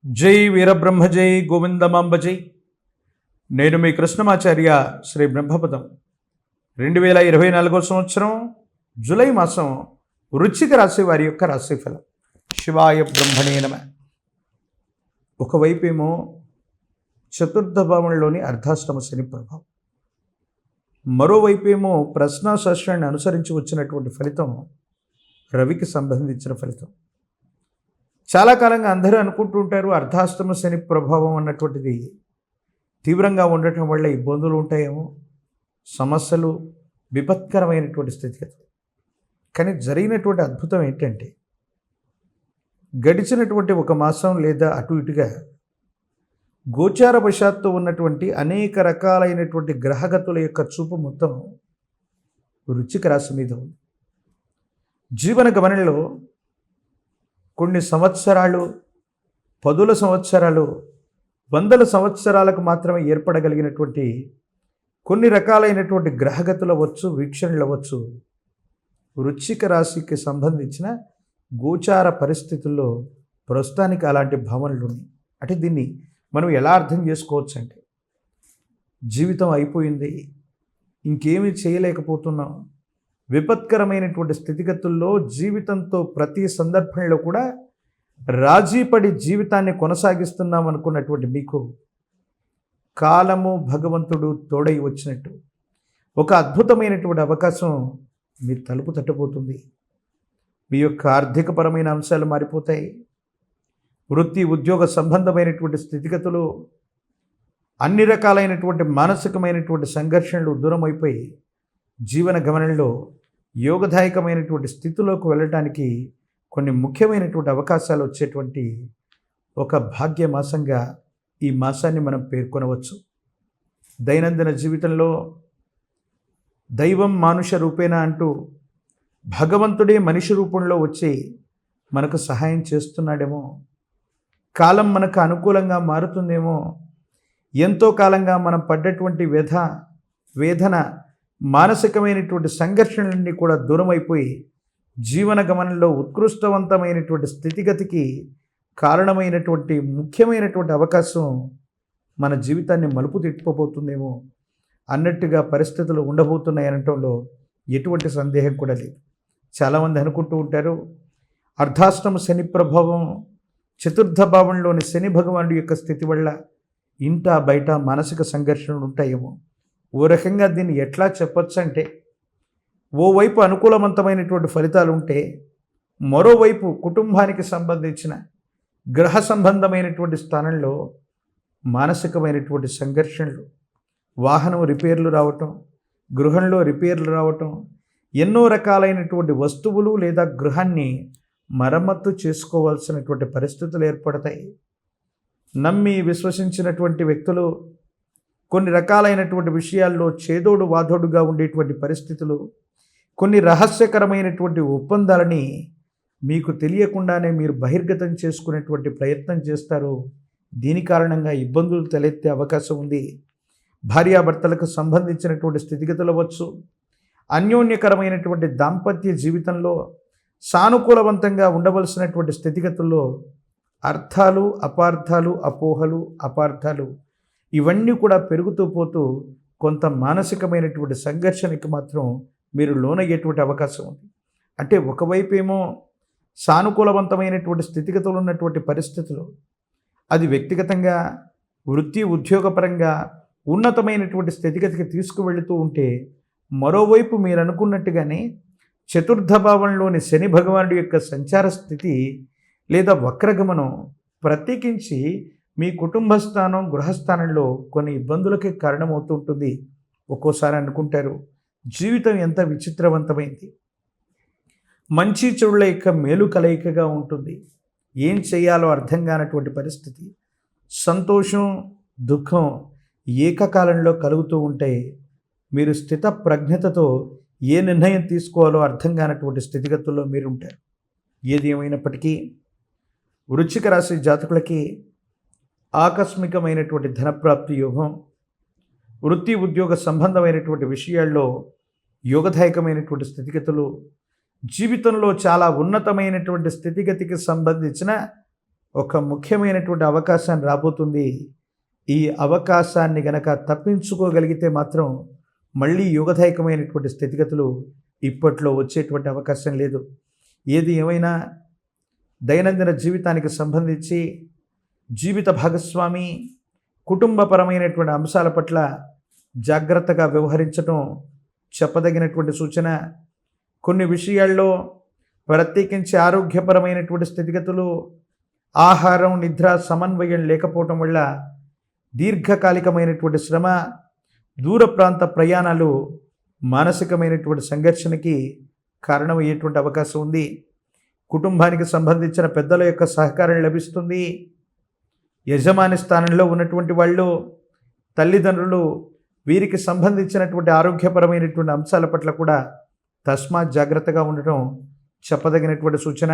జై వీరబ్రహ్మ జై గోవిందమాంబ జై. నేను మీ కృష్ణమాచార్య శ్రీ బ్రహ్మపదం. 2024 సంవత్సరం జూలై మాసం వృశ్చిక రాశి వారి యొక్క రాశిఫలం. శివాయ బ్రహ్మణే నమ. ఒకవైపేమో చతుర్థ భావంలోని అర్ధాష్టమ శని ప్రభావం, మరోవైపేమో ప్రశ్నాశాస్త్రాన్ని అనుసరించి వచ్చినటువంటి ఫలితం రవికి సంబంధించిన ఫలితం. చాలా కాలంగా అందరూ అనుకుంటూ ఉంటారు అర్ధాష్టమ శని ప్రభావం అన్నటువంటిది తీవ్రంగా ఉండటం వల్ల ఇబ్బందులు ఉంటాయేమో, సమస్యలు, విపత్కరమైనటువంటి స్థితిగతులు. కానీ జరిగినటువంటి అద్భుతం ఏంటంటే గడిచినటువంటి ఒక మాసం లేదా అటు ఇటుగా గోచార వశాత్తు ఉన్నటువంటి అనేక రకాలైనటువంటి గ్రహగతుల యొక్క చూపు మొత్తం వృశ్చిక రాశి మీద ఉంది. జీవన గమనంలో కొన్ని సంవత్సరాలు, పదుల సంవత్సరాలు, వందల సంవత్సరాలకు మాత్రమే ఏర్పడగలిగినటువంటి కొన్ని రకాలైనటువంటి గ్రహగతులు అవ్వచ్చు, వీక్షణలు అవ్వచ్చు, వృశ్చిక రాశికి సంబంధించిన గోచార పరిస్థితుల్లో ప్రస్తుతానికి అలాంటి భావనలు ఉన్నాయి. అంటే దీన్ని మనం ఎలా అర్థం చేసుకోవచ్చు అంటే, జీవితం అయిపోయింది, ఇంకేమీ చేయలేకపోతున్నాం, విపత్కరమైనటువంటి స్థితిగతుల్లో జీవితంతో ప్రతి సందర్భంలో కూడా రాజీపడి జీవితాన్ని కొనసాగిస్తున్నాం అనుకున్నటువంటి మీకు కాలము, భగవంతుడు తోడై వచ్చినట్టు ఒక అద్భుతమైనటువంటి అవకాశం మీ తలుపు తట్టబోతుంది. మీ యొక్క ఆర్థికపరమైన అంశాలు మారిపోతాయి. వృత్తి, ఉద్యోగ సంబంధమైనటువంటి స్థితిగతులు, అన్ని రకాలైనటువంటి మానసికమైనటువంటి సంఘర్షణలు దూరం అయిపోయి జీవన గమనంలో యోగదాయకమైనటువంటి స్థితిలోకి వెళ్ళటానికి కొన్ని ముఖ్యమైనటువంటి అవకాశాలు వచ్చేటువంటి ఒక భాగ్య మాసంగా ఈ మాసాన్ని మనం పేర్కొనవచ్చు. దైనందిన జీవితంలో దైవం మానుష రూపేణ అంటూ భగవంతుడే మనిషి రూపంలో వచ్చి మనకు సహాయం చేస్తున్నాడేమో, కాలం మనకు అనుకూలంగా మారుతుందేమో, ఎంతో కాలంగా మనం పడ్డటువంటి వేదన, మానసికమైనటువంటి సంఘర్షణలన్నీ కూడా దూరమైపోయి జీవన గమనంలో ఉత్కృష్టవంతమైనటువంటి స్థితిగతికి కారణమైనటువంటి ముఖ్యమైనటువంటి అవకాశం మన జీవితాన్ని మలుపు తిప్పబోతుందేమో అన్నట్టుగా పరిస్థితులు ఉండబోతున్నాయి అనటంలో ఎటువంటి సందేహం కూడా లేదు. చాలామంది అనుకుంటూ ఉంటారు అర్ధాష్టమ శని ప్రభావం, చతుర్థ భావంలోని శని భగవానుడి యొక్క స్థితి వల్ల ఇంట బయట మానసిక సంఘర్షణలు ఉంటాయేమో. ఓ రకంగా దీన్ని ఎట్లా చెప్పొచ్చు అంటే, ఓవైపు అనుకూలవంతమైనటువంటి ఫలితాలు ఉంటే మరోవైపు కుటుంబానికి సంబంధించిన గ్రహ సంబంధమైనటువంటి స్థానంలో మానసికమైనటువంటి సంఘర్షణలు, వాహనం రిపేర్లు రావటం, గృహంలో రిపేర్లు రావటం, ఎన్నో రకాలైనటువంటి వస్తువులు లేదా గృహాన్ని మరమ్మత్తు చేసుకోవాల్సినటువంటి పరిస్థితులు ఏర్పడతాయి. నమ్మి విశ్వసించినటువంటి వ్యక్తులు కొన్ని రకాలైనటువంటి విషయాల్లో చేదోడు వాదోడుగా ఉండేటువంటి పరిస్థితులు, కొన్ని రహస్యకరమైనటువంటి ఒప్పందాలని మీకు తెలియకుండానే మీరు బహిర్గతం చేసుకునేటువంటి ప్రయత్నం చేస్తారు. దీని కారణంగా ఇబ్బందులు తలెత్తే అవకాశం ఉంది. భార్యాభర్తలకు సంబంధించినటువంటి స్థితిగతులు అవ్వచ్చు, అన్యోన్యకరమైనటువంటి దాంపత్య జీవితంలో సానుకూలవంతంగా ఉండవలసినటువంటి స్థితిగతుల్లో అర్థాలు, అపార్థాలు, అపోహలు, అపార్థాలు ఇవన్నీ కూడా పెరుగుతూ పోతూ కొంత మానసికమైనటువంటి సంఘర్షణకి మాత్రం మీరు లోనయ్యేటువంటి అవకాశం ఉంది. అంటే ఒకవైపేమో సానుకూలవంతమైనటువంటి స్థితిగతులు ఉన్నటువంటి పరిస్థితులు, అది వ్యక్తిగతంగా, వృత్తి, ఉద్యోగపరంగా ఉన్నతమైనటువంటి స్థితిగతికి తీసుకువెళుతూ ఉంటే, మరోవైపు మీరు అనుకున్నట్టుగానే చతుర్థ భావంలోని శని భగవానుడి యొక్క సంచార స్థితి లేదా వక్రగమనం ప్రత్యేకించి మీ కుటుంబ స్థానం, గృహస్థానంలో కొన్ని ఇబ్బందులకి కారణమవుతూ ఉంటుంది. ఒక్కోసారి అనుకుంటారు జీవితం ఎంత విచిత్రవంతమైంది, మంచి చెడుల యొక్క మేలు కలయికగా ఉంటుంది, ఏం చేయాలో అర్థం కానటువంటి పరిస్థితి, సంతోషం, దుఃఖం ఏకకాలంలో కలుగుతూ ఉంటే మీరు స్థిత ప్రజ్ఞతతో ఏ నిర్ణయం తీసుకోవాలో అర్థం కానటువంటి స్థితిగతుల్లో మీరు ఉంటారు. ఏది ఏమైనప్పటికీ వృశ్చిక రాశి జాతకులకి ఆకస్మికమైనటువంటి ధనప్రాప్తి యోగం, వృత్తి, ఉద్యోగ సంబంధమైనటువంటి విషయాల్లో యోగదాయకమైనటువంటి స్థితిగతులు, జీవితంలో చాలా ఉన్నతమైనటువంటి స్థితిగతికి సంబంధించిన ఒక ముఖ్యమైనటువంటి అవకాశాన్ని రాబోతుంది. ఈ అవకాశాన్ని గనక తప్పించుకోగలిగితే మాత్రం మళ్ళీ యుగదాయకమైనటువంటి స్థితిగతులు ఇప్పట్లో వచ్చేటువంటి అవకాశం లేదు. ఏది ఏమైనా దైనందిన జీవితానికి సంబంధించి జీవిత భాగస్వామి కుటుంబపరమైనటువంటి అంశాల పట్ల జాగ్రత్తగా వ్యవహరించడం చెప్పదగినటువంటి సూచన. కొన్ని విషయాల్లో ప్రత్యేకించి ఆరోగ్యపరమైనటువంటి స్థితిగతులు, ఆహారం నిద్ర సమన్వయం లేకపోవటం వల్ల దీర్ఘకాలికమైనటువంటి శ్రమ, దూర ప్రాంత ప్రయాణాలు మానసికమైనటువంటి సంఘర్షణకి కారణమయ్యేటువంటి అవకాశం ఉంది. కుటుంబానికి సంబంధించిన పెద్దల యొక్క సహకారం లభిస్తుంది. యజమాని స్థానంలో ఉన్నటువంటి వాళ్ళు, తల్లిదండ్రులు, వీరికి సంబంధించినటువంటి ఆరోగ్యపరమైనటువంటి అంశాల పట్ల కూడా తస్మాత్ జాగ్రత్తగా ఉండటం చెప్పదగినటువంటి సూచన.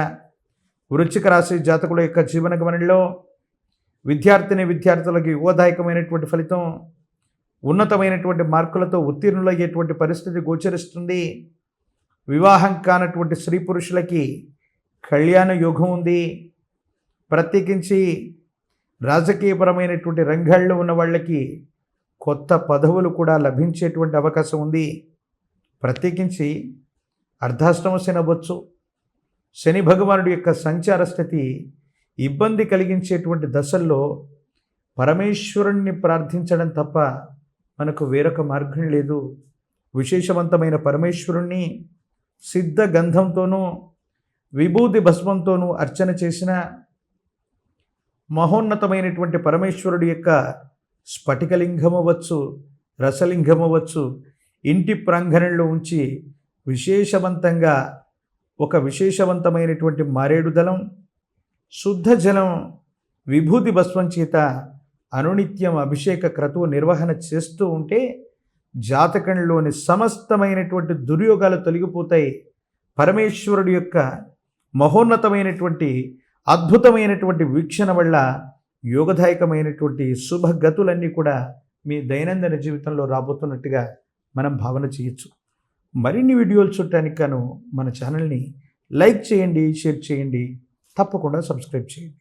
వృశ్చిక రాశి జాతకుల యొక్క జీవన గమనంలో విద్యార్థులకి యువదాయకమైనటువంటి ఫలితం, ఉన్నతమైనటువంటి మార్కులతో ఉత్తీర్ణులయ్యేటువంటి పరిస్థితి గోచరిస్తుంది. వివాహం కానటువంటి స్త్రీ పురుషులకి కళ్యాణ యోగం ఉంది. ప్రత్యేకించి రాజకీయపరమైనటువంటి రంగాల్లో ఉన్న వాళ్ళకి కొత్త పదవులు కూడా లభించేటువంటి అవకాశం ఉంది. ప్రత్యేకించి అర్ధాష్టమ శని అవ్వచ్చు. శని భగవానుడి యొక్క సంచార స్థితి ఇబ్బంది కలిగించేటువంటి దశల్లో పరమేశ్వరుణ్ణి ప్రార్థించడం తప్ప మనకు వేరొక మార్గం లేదు. విశేషవంతమైన పరమేశ్వరుణ్ణి సిద్ధ గంధంతోనూ విభూతి భస్మంతోనూ అర్చన చేసిన మహోన్నతమైనటువంటి పరమేశ్వరుడి యొక్క స్ఫటికలింగం అవ్వచ్చు, రసలింగం అవ్వచ్చు, ఇంటి ప్రాంగణంలో ఉంచి విశేషవంతంగా ఒక విశేషవంతమైనటువంటి మారేడు దళం, శుద్ధ జలం, విభూతి భస్మం చేత అనునిత్యం అభిషేక క్రతువు నిర్వహణ చేస్తూ ఉంటే జాతకంలోని సమస్తమైనటువంటి దుర్యోగాలు తొలగిపోతాయి. పరమేశ్వరుడి యొక్క మహోన్నతమైనటువంటి అద్భుతమైనటువంటి వీక్షణ వల్ల యోగదాయకమైనటువంటి శుభగతులన్నీ కూడా మీ దైనందిన జీవితంలో రాబోతున్నట్టుగా మనం భావన చేయొచ్చు. మరిన్ని వీడియోలు చూడటానికి గాను మన ఛానల్ని లైక్ చేయండి, షేర్ చేయండి, తప్పకుండా సబ్స్క్రైబ్ చేయండి.